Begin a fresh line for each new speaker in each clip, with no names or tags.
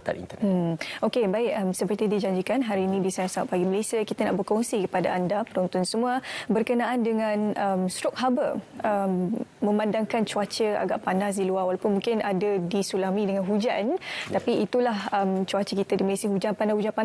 perkhidmatan internet.
Okey, baik. Seperti dijanjikan, hari ini di Sinar Sahab Pagi Malaysia, kita nak berkongsi kepada anda, penonton semua, berkenaan dengan stroke haba. Memandangkan cuaca agak panas di luar, walaupun mungkin ada disulami dengan hujan, tapi itulah cuaca kita di Malaysia, hujan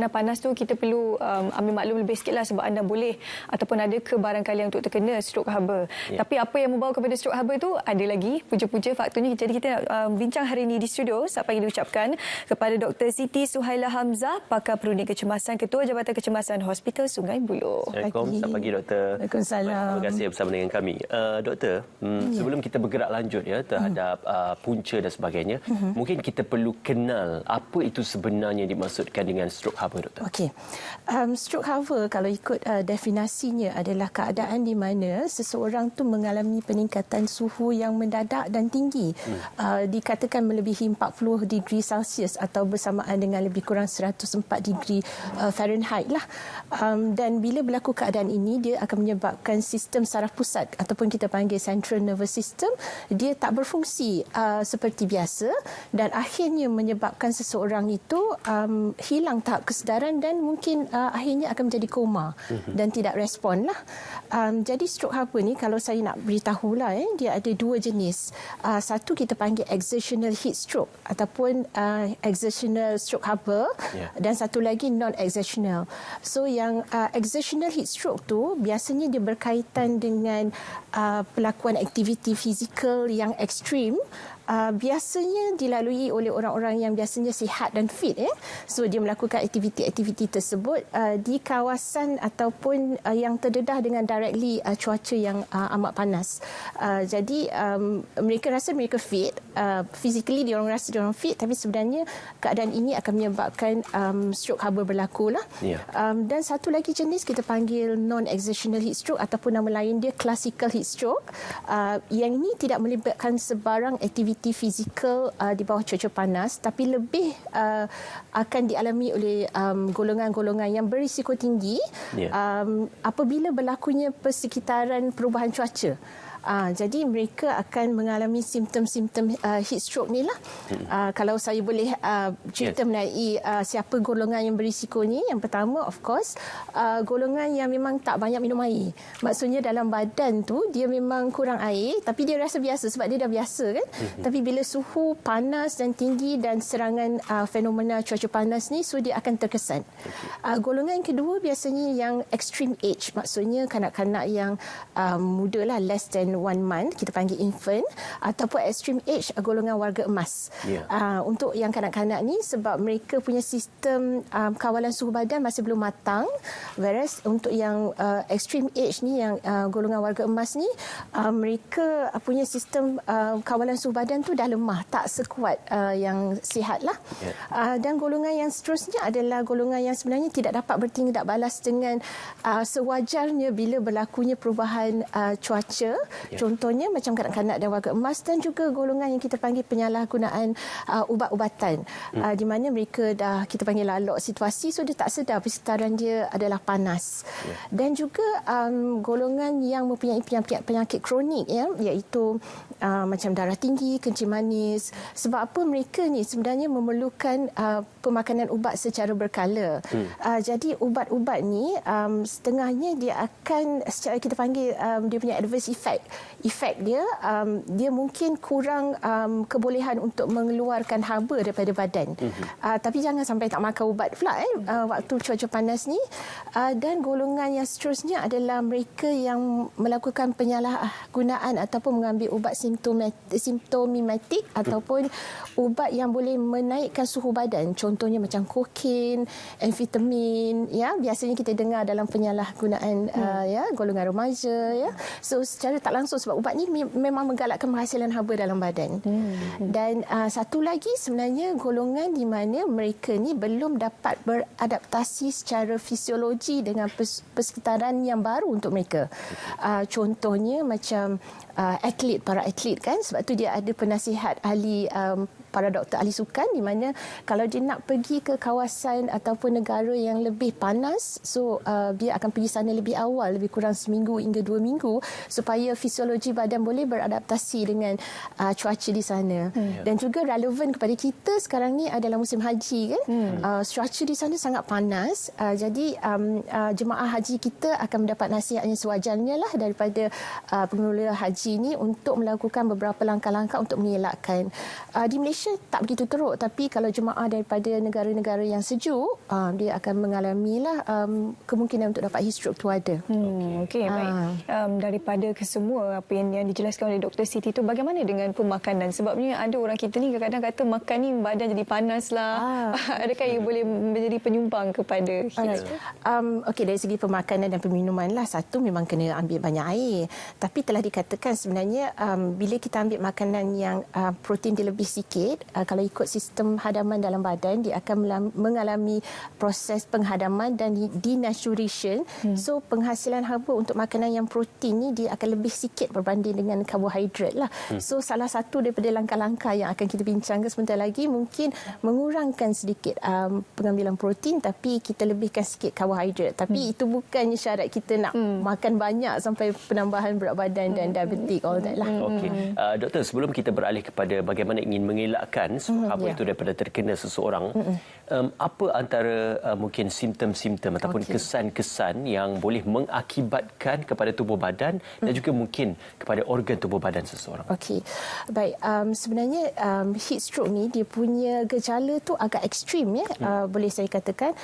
panas tu kita perlu ambil maklum lebih sikit lah, sebab anda boleh ataupun ada kebarangkalian untuk terkena stroke haba. Tapi apa yang membawa kepada stroke haba tu, ada lagi punca-punca faktornya. Jadi kita nak bincang hari ini di studio. Selamat pagi diucapkan kepada Dr. Siti Suhaila Hamzah, Pakar Perunding Kecemasan, Ketua Jabatan Kecemasan Hospital Sungai Buloh.
Assalamualaikum. Selamat pagi, Doktor.
Waalaikumsalam.
Terima kasih bersama dengan kami. Doktor, sebelum kita bergerak lanjut terhadap punca dan sebagainya, mungkin kita perlu kenal apa itu sebenarnya dimaksudkan dengan stroke haba, Doktor.
Okey. Stroke haba kalau ikut definisinya adalah keadaan di mana seseorang tu mengalami peningkatan suhu yang mendadak dan tinggi. Dikatakan melebihi 40 degree Celsius atau bersamaan dengan lebih kurang 104 degree Fahrenheit lah. Dan bila berlaku keadaan ini, dia akan menyebabkan sistem saraf pusat ataupun kita panggil central nervous system, dia tak berfungsi seperti biasa dan akhirnya menyebabkan seseorang itu hilang tahap kesedaran dan mungkin akhirnya akan menjadi koma dan tidak respon lah. Jadi stroke haba ni, kalau saya nak beritahu lah, dia ada dua jenis. Satu kita panggil exertional heat stroke ataupun exertional stroke haba, dan satu lagi non-exertional. So yang exertional heat stroke tu biasanya dia berkaitan dengan pelakuan aktiviti fizikal yang ekstrim. Biasanya dilalui oleh orang-orang yang biasanya sihat dan fit. So dia melakukan aktiviti-aktiviti tersebut di kawasan ataupun yang terdedah dengan directly cuaca yang amat panas. Jadi mereka rasa mereka fit, physically dia orang rasa dia orang fit, tapi sebenarnya keadaan ini akan menyebabkan stroke haba berlaku lah. Dan satu lagi jenis kita panggil non-exertional heat stroke ataupun nama lain dia classical heat stroke. Yang ini tidak melibatkan sebarang aktiviti fizikal di bawah cuaca panas, tapi lebih akan dialami oleh golongan-golongan yang berisiko tinggi apabila berlakunya persekitaran perubahan cuaca. Jadi mereka akan mengalami simptom-simptom heat stroke ni lah. Kalau saya boleh cerita mengenai siapa golongan yang berisiko ni. Yang pertama, of course, golongan yang memang tak banyak minum air. Maksudnya dalam badan tu dia memang kurang air, tapi dia rasa biasa sebab dia dah biasa kan. Tapi bila suhu panas dan tinggi dan serangan fenomena cuaca panas ni, so dia akan terkesan. Golongan yang kedua biasanya yang extreme age. Maksudnya kanak-kanak yang muda lah, less than 1 month, kita panggil infant, ataupun extreme age, golongan warga emas. Untuk yang kanak-kanak ni, sebab mereka punya sistem kawalan suhu badan masih belum matang, whereas untuk yang extreme age ni, yang golongan warga emas ni, mereka punya sistem kawalan suhu badan tu dah lemah, tak sekuat yang sihat lah. Dan golongan yang seterusnya adalah golongan yang sebenarnya tidak dapat bertindak balas dengan sewajarnya bila berlakunya perubahan cuaca. Contohnya macam kanak-kanak dan warga emas, dan juga golongan yang kita panggil penyalahgunaan ubat-ubatan, di mana mereka dah kita panggil lalok situasi, so dia tak sedar persekitaran dia adalah panas. Dan juga golongan yang mempunyai penyakit kronik, iaitu macam darah tinggi, kencing manis. Sebab apa? Mereka ni sebenarnya memerlukan pemakanan ubat secara berkala. Jadi ubat-ubat ni setengahnya dia akan secara kita panggil dia punya adverse efek dia, dia mungkin kurang kebolehan untuk mengeluarkan haba daripada badan. Tapi jangan sampai tak makan ubat pula waktu cuaca panas ni. Dan golongan yang seterusnya adalah mereka yang melakukan penyalahgunaan ataupun mengambil ubat simptomatik ataupun ubat yang boleh menaikkan suhu badan. Contohnya macam kokain, amfetamin, biasanya kita dengar dalam penyalahgunaan golongan remaja. So secara tak langsung, sebab ubat ni memang menggalakkan penghasilan haba dalam badan. Dan satu lagi sebenarnya golongan di mana mereka ni belum dapat beradaptasi secara fisiologi dengan persekitaran yang baru untuk mereka. Contohnya macam para atlet kan, sebab tu dia ada penasihat ahli para doktor ahli sukan, di mana kalau dia nak pergi ke kawasan ataupun negara yang lebih panas, dia akan pergi sana lebih awal, lebih kurang seminggu hingga 2 minggu, supaya fisiologi badan boleh beradaptasi dengan cuaca di sana. Dan juga relevan kepada kita sekarang ni adalah musim haji kan. Cuaca di sana sangat panas, jadi jemaah haji kita akan mendapat nasihat yang sewajarnya lah daripada pengelola haji ni untuk melakukan beberapa langkah-langkah untuk mengelakkan. Di Malaysia tak begitu teruk, tapi kalau jemaah daripada negara-negara yang sejuk, dia akan mengalami lah kemungkinan untuk dapat heat stroke tu ada.
Okey, baik. Daripada kesemua apa yang dijelaskan oleh Dr. Siti tu, bagaimana dengan pemakanan? Sebabnya ada orang kita ni kadang-kadang kata makan ni badan jadi panas lah. Adakah ia boleh menjadi penyumbang kepada heat stroke?
Okey, dari segi pemakanan dan peminuman lah, satu memang kena ambil banyak air. Tapi telah dikatakan sebenarnya bila kita ambil makanan yang protein dia lebih sikit, kalau ikut sistem hadaman dalam badan, dia akan mengalami proses penghadaman dan denaturation. So penghasilan haba untuk makanan yang protein ni dia akan lebih sikit berbanding dengan karbohidrat lah. So salah satu daripada langkah-langkah yang akan kita bincangkan sebentar lagi mungkin mengurangkan sedikit pengambilan protein, tapi kita lebihkan sikit karbohidrat. Tapi itu bukannya syarat kita nak makan banyak sampai penambahan berat badan dan diabetik all that lah.
Okey. Doktor, sebelum kita beralih kepada bagaimana ingin mengelakkan apa itu daripada terkena seseorang, apa antara mungkin simptom-simptom ataupun kesan-kesan yang boleh mengakibatkan kepada tubuh badan dan juga mungkin kepada organ tubuh badan seseorang?
Okey. Baik, sebenarnya heat stroke ni dia punya gejala tu agak ekstrim ya. Boleh saya katakan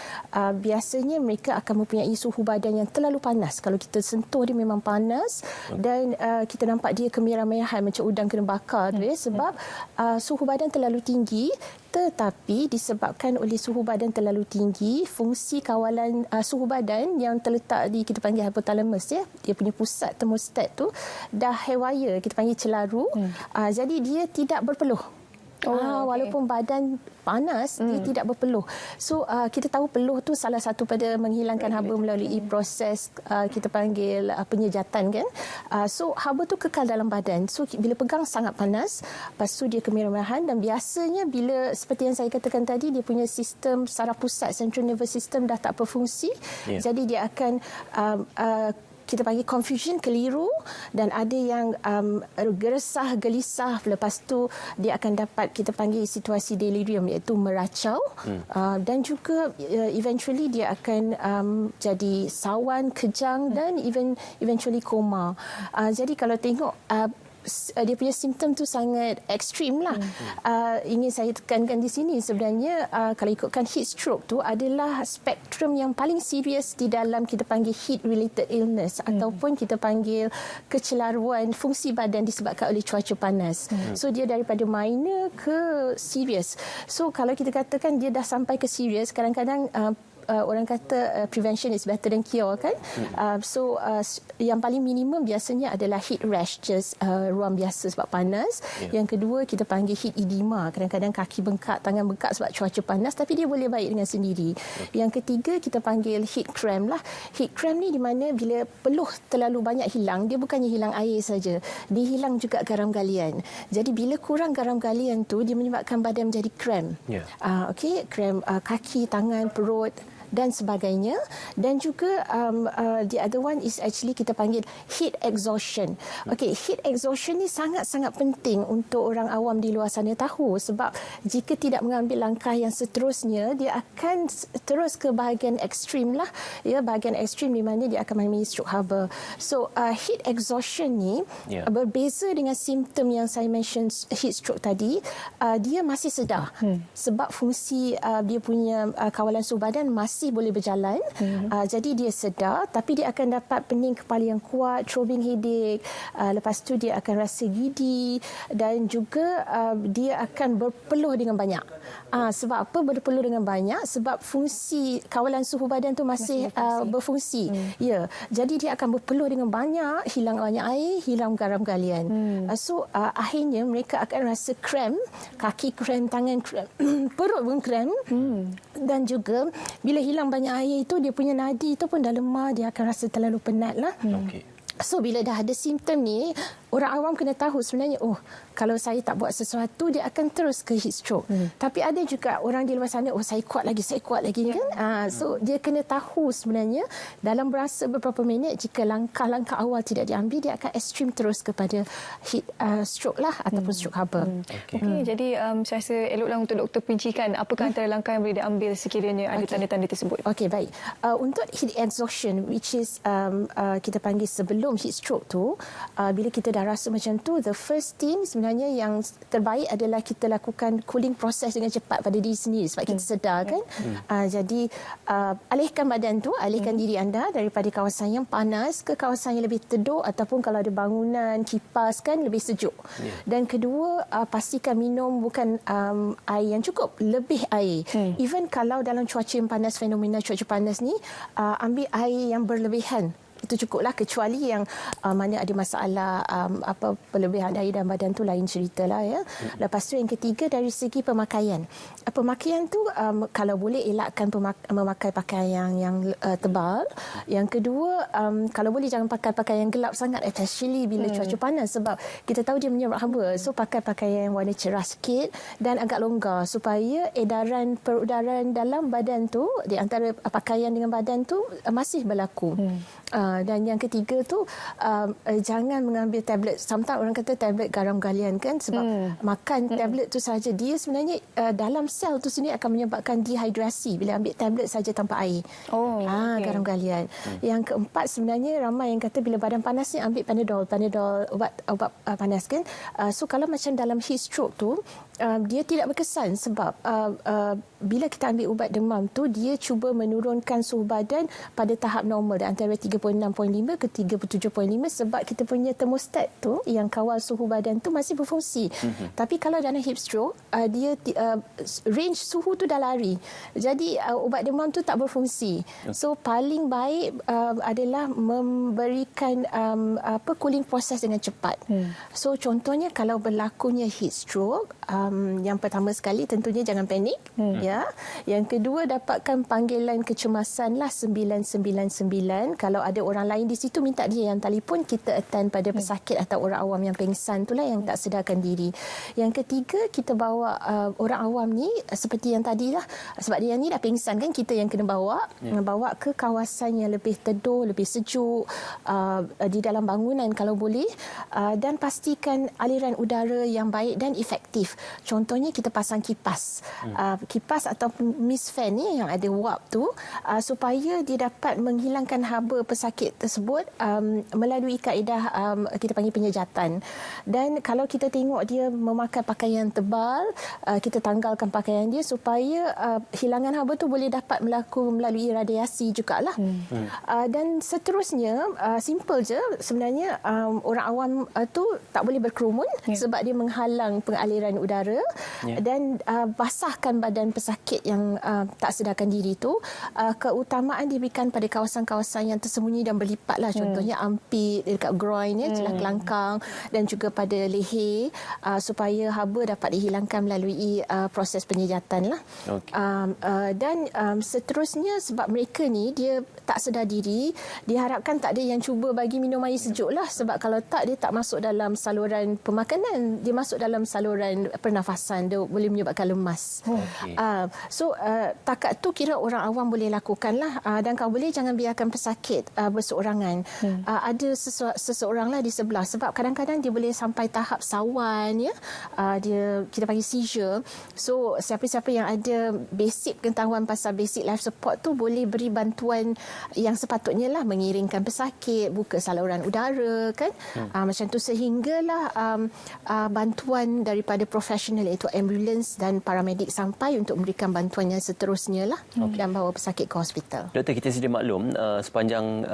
biasanya mereka akan mempunyai suhu badan yang terlalu panas. Kalau kita sentuh dia memang panas dan kita nampak dia kemerah-merahan macam udang kena bakar tu ya, sebab suhu badan terlalu tinggi. Tetapi disebabkan oleh suhu badan terlalu tinggi, fungsi kawalan suhu badan yang terletak di kita panggil hypothalamus ya, dia punya pusat termostat tu dah haywire, kita panggil celaru. Jadi dia tidak berpeluh. Walaupun badan panas, dia tidak berpeluh. So kita tahu peluh tu salah satu pada menghilangkan haba melalui proses kita panggil penyejatan kan. So haba tu kekal dalam badan. So bila pegang sangat panas, lepas tu dia kemerah-merahan, dan biasanya bila seperti yang saya katakan tadi, dia punya sistem saraf pusat, central nervous system dah tak berfungsi. Jadi dia akan kita panggil confusion, keliru, dan ada yang geresah, gelisah. Lepas tu dia akan dapat kita panggil situasi delirium, iaitu meracau. Dan juga eventually dia akan jadi sawan, kejang dan eventually koma. Jadi kalau tengok dia punya simptom tu sangat ekstrim lah. Ingin saya tekankan di sini sebenarnya kalau ikutkan heat stroke tu adalah spektrum yang paling serius di dalam kita panggil heat related illness ataupun kita panggil kecelaruan fungsi badan disebabkan oleh cuaca panas. So dia daripada minor ke serius. So kalau kita katakan dia dah sampai ke serius, kadang-kadang orang kata prevention is better than cure kan. So yang paling minimum biasanya adalah heat rash, just ruam biasa sebab panas. Yang kedua kita panggil heat edema, kadang-kadang kaki bengkak, tangan bengkak sebab cuaca panas, tapi dia boleh baik dengan sendiri. Yang ketiga kita panggil heat cramp lah. Heat cramp ni di mana bila peluh terlalu banyak hilang, dia bukannya hilang air saja, dia hilang juga garam galian. Jadi bila kurang garam galian tu, dia menyebabkan badan menjadi cramp. Okey, cramp kaki, tangan, perut dan sebagainya. Dan juga the other one is actually kita panggil heat exhaustion. Okey, heat exhaustion ni sangat-sangat penting untuk orang awam di luar sana tahu, sebab jika tidak mengambil langkah yang seterusnya, dia akan terus ke bahagian ekstrim lah. Ya, bahagian ekstrim di mana dia akan mengalami stroke haba. So heat exhaustion ni berbeza dengan simptom yang saya mention heat stroke tadi. Dia masih sedar sebab fungsi dia punya kawalan suhu badan masih boleh berjalan. Jadi dia sedar, tapi dia akan dapat pening kepala yang kuat, throbbing headache, lepas tu dia akan rasa gidi, dan juga dia akan berpeluh dengan banyak. Sebab apa berpeluh dengan banyak? Sebab fungsi kawalan suhu badan tu masih berfungsi. Ya, jadi dia akan berpeluh dengan banyak, hilang banyak air, hilang garam galian. So akhirnya mereka akan rasa cramp, kaki cramp, tangan cramp, perut pun cramp. Dan juga bila hilang banyak air itu, dia punya nadi itu pun dah lemah, dia akan rasa terlalu penat lah. So bila dah ada simptom ni, orang awam kena tahu sebenarnya, kalau saya tak buat sesuatu, dia akan terus ke heat stroke. Tapi ada juga orang di luar sana, saya kuat lagi kan. So dia kena tahu sebenarnya dalam berasa beberapa minit, jika langkah-langkah awal tidak diambil, dia akan ekstrim terus kepada heat stroke lah ataupun stroke haba.
Okey, jadi saya rasa eloklah untuk doktor perincikan apakah antara langkah yang boleh diambil sekiranya ada tanda-tanda tersebut.
Okey, baik. Untuk heat exhaustion, which is kita panggil sebelum heat stroke tu, bila kita dah rasa macam tu, the first thing sebenarnya yang terbaik adalah kita lakukan cooling process dengan cepat pada diri sendiri sebab kita sedar kan. Jadi alihkan badan tu, alihkan diri anda daripada kawasan yang panas ke kawasan yang lebih teduh, ataupun kalau ada bangunan, kipas kan, lebih sejuk. Dan kedua, pastikan minum bukan air yang cukup, lebih air. Even kalau dalam cuaca yang panas, fenomena cuaca panas ni, ambil air yang berlebihan. Itu cukuplah, kecuali yang mana ada masalah berlebihan air dalam badan tu lain ceritalah ya. Lepas tu yang ketiga, dari segi pemakaian. Pemakaian tu kalau boleh elakkan memakai pakaian yang tebal. Yang kedua, kalau boleh jangan pakai pakaian yang gelap sangat, especially bila cuaca panas, sebab kita tahu dia menyerap haba. So pakai pakaian yang warna cerah sikit dan agak longgar supaya edaran perudaran dalam badan tu, di antara pakaian dengan badan tu masih berlaku. Dan yang ketiga tu, jangan mengambil tablet. Sometimes orang kata tablet garam galian kan, sebab makan tablet tu saja, dia sebenarnya dalam sel tu sendiri akan menyebabkan dehidrasi bila ambil tablet saja tanpa air. Garam galian. Yang keempat, sebenarnya ramai yang kata bila badan panas ni ambil Panadol, ubat panas kan. So kalau macam dalam heat stroke tu, dia tidak berkesan sebab bila kita ambil ubat demam tu, dia cuba menurunkan suhu badan pada tahap normal antara 36.5 ke 37.5, sebab kita punya termostat tu yang kawal suhu badan tu masih berfungsi. Tapi kalau dalam heat stroke, dia range suhu tu dah lari. Jadi ubat demam tu tak berfungsi. So paling baik adalah memberikan cooling process dengan cepat. So contohnya kalau berlakunya heat stroke, yang pertama sekali tentunya jangan panik, ya. Yang kedua, dapatkan panggilan kecemasan lah 999. Kalau ada orang lain di situ, minta dia yang telefon, kita attend pada pesakit atau orang awam yang pengsan itulah yang tak sedarkan diri. Yang ketiga, kita bawa orang awam ni seperti yang tadi lah, sebab dia ni dah pengsan kan, kita yang kena bawa ke kawasan yang lebih teduh, lebih sejuk, di dalam bangunan kalau boleh, dan pastikan aliran udara yang baik dan efektif. Contohnya kita pasang kipas, kipas ataupun mist fan ni yang ada wap tu, supaya dia dapat menghilangkan haba pesakit tersebut melalui kaedah kita panggil penyejatan. Dan kalau kita tengok dia memakai pakaian tebal, kita tanggalkan pakaian dia supaya hilangan haba tu boleh dapat melalui radiasi jugalah. Dan seterusnya, simple je sebenarnya, orang awam tu tak boleh berkerumun sebab dia menghalang pengaliran udara. Dan basahkan badan pesakit yang tak sedarkan diri tu. Keutamaan diberikan pada kawasan-kawasan yang tersembunyi dan berlipat lah. Contohnya ampit, dekat groin, celah kelangkang, dan juga pada leher, supaya haba dapat dihilangkan melalui proses penyejatan lah. Dan seterusnya, sebab mereka ni dia tak sedar diri, diharapkan tak ada yang cuba bagi minum air sejuk lah, sebab kalau tak, dia tak masuk dalam saluran pemakanan, dia masuk dalam saluran pernafasan, dia boleh menyebabkan lemas. So takat tu kira orang awam boleh lakukan lah. Dan kalau boleh jangan biarkan pesakit berseorangan. Ada seseorang lah di sebelah, sebab kadang-kadang dia boleh sampai tahap sawan, ya. Dia kita panggil seizure. So siapa-siapa yang ada basic pengetahuan pasal basic life support tu boleh beri bantuan yang sepatutnya lah, mengiringkan pesakit, buka saluran udara kan, macam tu, sehinggalah bantuan daripada profesional iaitu ambulans dan paramedik sampai untuk memberikan bantuan yang seterusnya lah, dan bawa pesakit ke hospital.
Doktor, kita sedia maklum sepanjang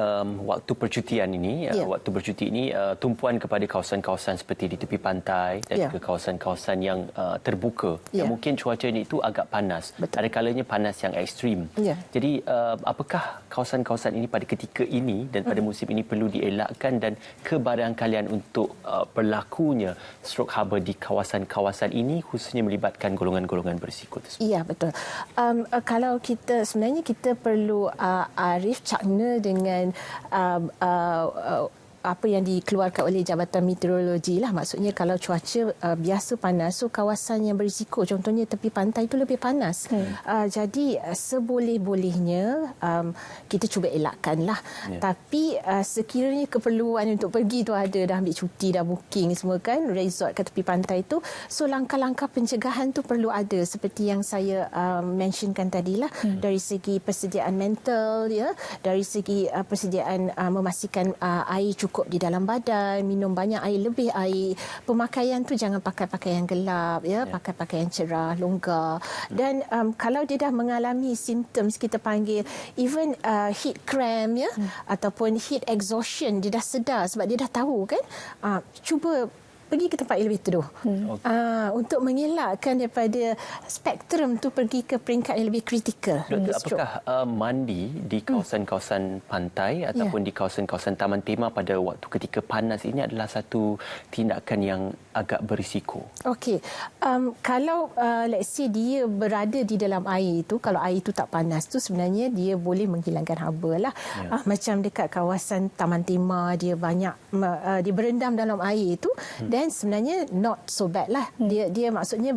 waktu percutian ini, waktu bercuti ini, tumpuan kepada kawasan-kawasan seperti di tepi pantai dan juga kawasan-kawasan yang terbuka, yang mungkin cuacanya itu agak panas. Ada kalanya panas yang ekstrim. Jadi apakah kawasan-kawasan ini pada ketika ini dan pada musim ini perlu dielakkan, dan kebarangkalian untuk berlakunya stroke haba di kawasan-kawasan ini, khususnya melibatkan golongan-golongan berisiko tersebut?
Ya, betul. Kalau kita perlu arif cakna dengan apa yang dikeluarkan oleh Jabatan Meteorologi lah. Maksudnya kalau cuaca biasa panas, so kawasan yang berisiko, contohnya tepi pantai itu lebih panas. Jadi seboleh-bolehnya kita cuba elakkan lah. Tapi sekiranya keperluan untuk pergi tu ada, dah ambil cuti, dah booking semua kan, resort ke tepi pantai tu, so langkah-langkah pencegahan tu perlu ada seperti yang saya mentionkan tadilah, dari segi persediaan mental, ya, dari segi persediaan memastikan air cukup di dalam badan, minum banyak air, lebih air, pemakaian tu jangan pakai pakaian gelap, ya, pakai pakaian cerah, longgar. Dan kalau dia dah mengalami symptoms, kita panggil even heat cramp, ya, ataupun heat exhaustion, dia dah sedar sebab dia dah tahu kan, cuba pergi ke tempat yang lebih teduh. Untuk mengelakkan daripada spektrum tu pergi ke peringkat yang lebih kritikal.
Doktor, apakah mandi di kawasan-kawasan pantai ataupun di kawasan-kawasan taman tema pada waktu ketika panas ini adalah satu tindakan yang agak berisiko? Okey.
Kalau let's say dia berada di dalam air itu, kalau air itu tak panas tu sebenarnya dia boleh menghilangkan haba lah. Macam dekat kawasan taman tema, dia banyak dia berendam dalam air itu, dan sebenarnya not so bad lah. Dia maksudnya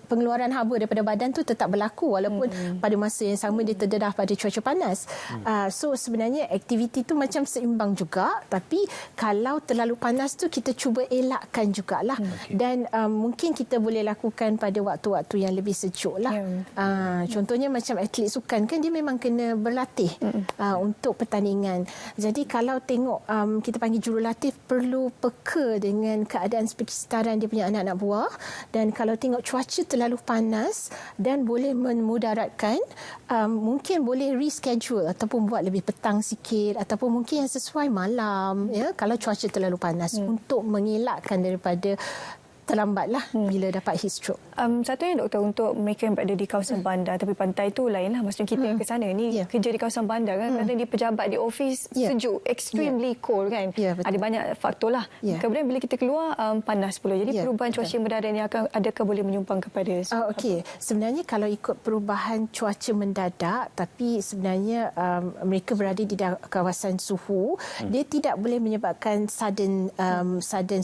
pengeluaran haba daripada badan tu tetap berlaku walaupun pada masa yang sama dia terdedah pada cuaca panas. So sebenarnya aktiviti tu macam seimbang juga, tapi kalau terlalu panas tu kita cuba elakkan jugalah. Dan mungkin kita boleh lakukan pada waktu-waktu yang lebih sejuk lah. Contohnya macam atlet sukan kan, dia memang kena berlatih untuk pertandingan. Jadi kalau tengok kita panggil jurulatih perlu peka dengan keadaan sekitaran dia punya anak-anak buah, dan kalau tengok cuaca terlalu panas dan boleh memudaratkan, mungkin boleh reschedule ataupun buat lebih petang sikit, ataupun mungkin yang sesuai malam, ya, kalau cuaca terlalu panas, untuk mengelakkan daripada terlambatlah bila dapat heat stroke.
Satunya doktor, untuk mereka yang berada di kawasan bandar tapi pantai tu lainlah, maksudnya kita ke sana ni kerja di kawasan bandar kan, kerana dia pejabat di office sejuk, extremely cold kan, ada banyak faktor lah. Kemudian bila kita keluar panas pula, jadi perubahan cuaca mendadak ni adakah boleh menyumbang kepada
okey, sebenarnya kalau ikut perubahan cuaca mendadak, tapi sebenarnya mereka berada di kawasan suhu, dia tidak boleh menyebabkan sudden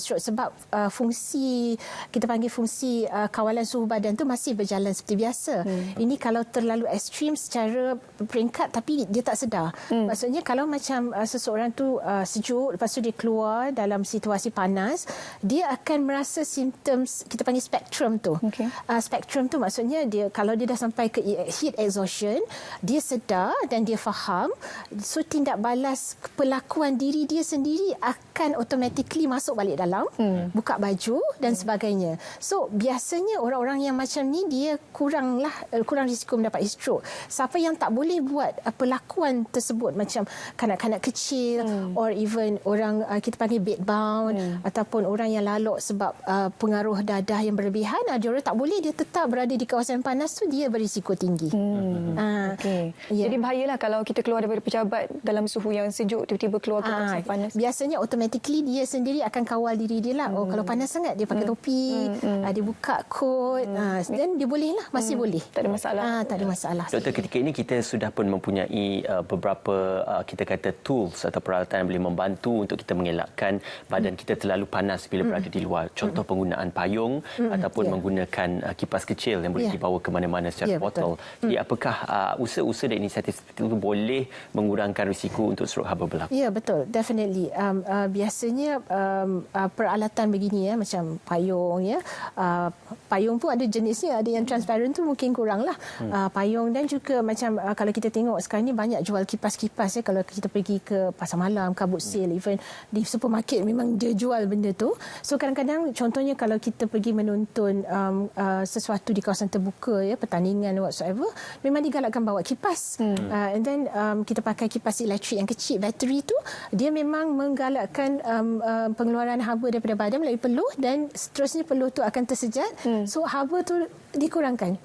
stroke sebab fungsi, kita panggil fungsi kawalan suhu badan tu masih berjalan seperti biasa. Ini kalau terlalu ekstrim secara peringkat tapi dia tak sedar. Maksudnya kalau macam seseorang tu sejuk, lepas tu dia keluar dalam situasi panas, dia akan merasa simptoms, kita panggil spektrum tu. Spektrum tu maksudnya dia kalau dia dah sampai ke heat exhaustion, dia sedar dan dia faham, so tindak balas perlakuan diri dia sendiri akan automatically masuk balik dalam, buka baju dan sebagainya. So biasanya orang-orang yang macam ni dia kurang risiko mendapat heat stroke. Siapa yang tak boleh buat perlakuan tersebut, macam kanak-kanak kecil, or even orang kita panggil bedbound, ataupun orang yang lalok sebab pengaruh dadah yang berlebihan, dia orang tak boleh, dia tetap berada di kawasan panas tu, dia berisiko tinggi.
Jadi bahayalah kalau kita keluar daripada pejabat dalam suhu yang sejuk, tiba-tiba keluar ke kawasan panas.
Biasanya automatically dia sendiri akan kawal diri dia lah. Kalau panas sangat dia pakai topi, dia buka coat, dan dia boleh lah, masih boleh.
Tak ada masalah.
Tak ada masalah.
Doktor, ketika ini kita sudah pun mempunyai beberapa kita kata tools atau peralatan yang boleh membantu untuk kita mengelakkan badan kita terlalu panas bila berada di luar. Contoh penggunaan payung ataupun menggunakan kipas kecil yang boleh dibawa ke mana-mana secara botol. Jadi apakah usaha-usaha dan inisiatif seperti itu boleh mengurangkan risiko untuk stroke haba berlaku?
Ya, betul. Definitely. Biasanya peralatan begini, ya, macam payung, ya. Payung pun ada jenisnya, ada yang transparent tu mungkin kurang lah. Payung, dan juga macam kalau kita tengok sekarang ni banyak jual kipas-kipas, ya. Kalau kita pergi ke pasar malam, kabut sale, even di supermarket memang dia jual benda tu. So kadang-kadang contohnya kalau kita pergi menonton sesuatu di kawasan terbuka, ya, pertandingan whatsoever, memang digalakkan bawa kipas. And then kita pakai kipas elektrik yang kecil, bateri tu, dia memang menggalakkan pengeluaran haba daripada badan melalui peluh, dan seterusnya peluh tu akan tersejat. So haba tu dikurangkan.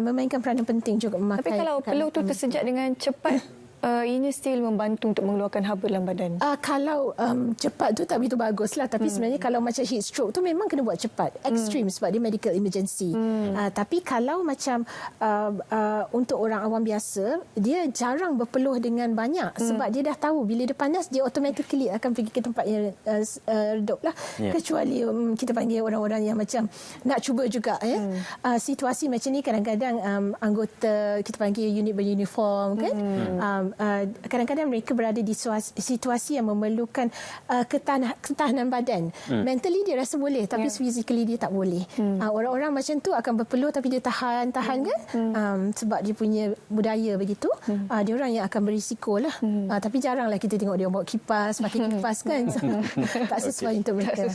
Memainkan peranan penting juga memakai.
Tapi kalau peluh tu tersejat dengan cepat, Ianya still membantu untuk mengeluarkan haba dalam badan.
Kalau cepat tu tak begitu bagus lah. Tapi sebenarnya kalau macam heat stroke tu memang kena buat cepat. Extreme sebab dia medical emergency. Tapi kalau macam untuk orang awam biasa, dia jarang berpeluh dengan banyak. Sebab dia dah tahu bila dia panas, dia automatically akan pergi ke tempat yang redup lah. Kecuali kita panggil orang-orang yang macam nak cuba juga. Situasi macam ni kadang-kadang anggota kita panggil unit beruniform kan. Kadang-kadang mereka berada di situasi yang memerlukan ketahanan badan. Mentally dia rasa boleh tapi physically dia tak boleh. Orang-orang macam tu akan berpeluh tapi dia tahan kan. Sebab dia punya budaya begitu. Dia orang yang akan berisiko lah. Tapi jaranglah kita tengok dia bawa kipas, pakai kipas kan. Tak sesuai untuk mereka.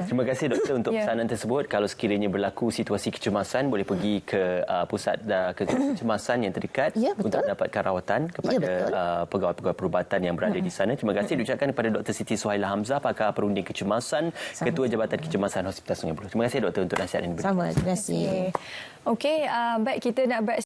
Terima kasih doktor untuk pesanan tersebut. Kalau sekiranya berlaku situasi kecemasan, boleh pergi ke pusat kecemasan yang terdekat untuk mendapatkan rawatan kepada pegawai-pegawai perubatan yang berada di sana. Terima kasih diucapkan kepada Dr. Siti Suhaila Hamzah, pakar perunding kecemasan, Ketua Jabatan Kecemasan Hospital Sungai Buloh. Terima kasih doktor untuk nasihat yang diberikan.
Sama, terima kasih.
Okey, baik, kita nak bereaksi